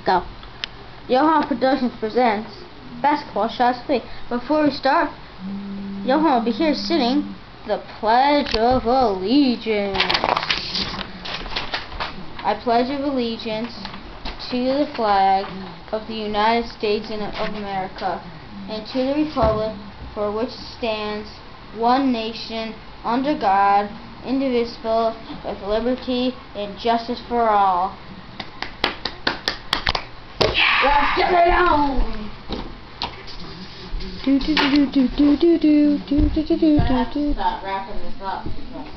go. Johan Productions presents Basketball Shots 3. Before we start, Johan will be here singing the Pledge of Allegiance. I pledge of allegiance to the flag of the United States of America and to the republic for which it stands, one nation, under God, indivisible, with liberty and justice for all. Let's get it on! Stop wrapping this up.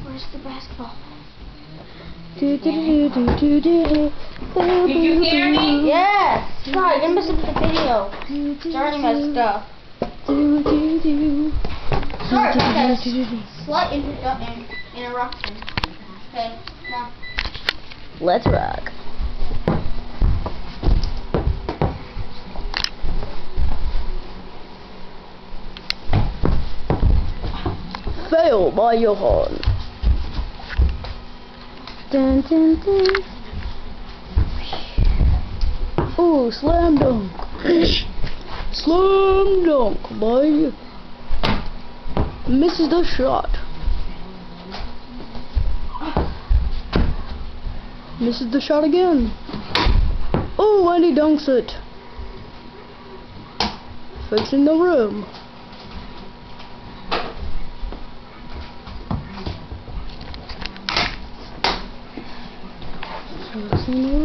Where's the basketball? Did you hear me? Yes! Sorry, you're messing with the video. It's already messed up. Sorry about that slight interruption. Okay, now. Let's rock. Fail by Johan. Dun, dun, dun. Oh, slam dunk. Slam dunk, boy. Misses the shot. Misses the shot again. Oh, and he dunks it. Fixing the room. Fixing the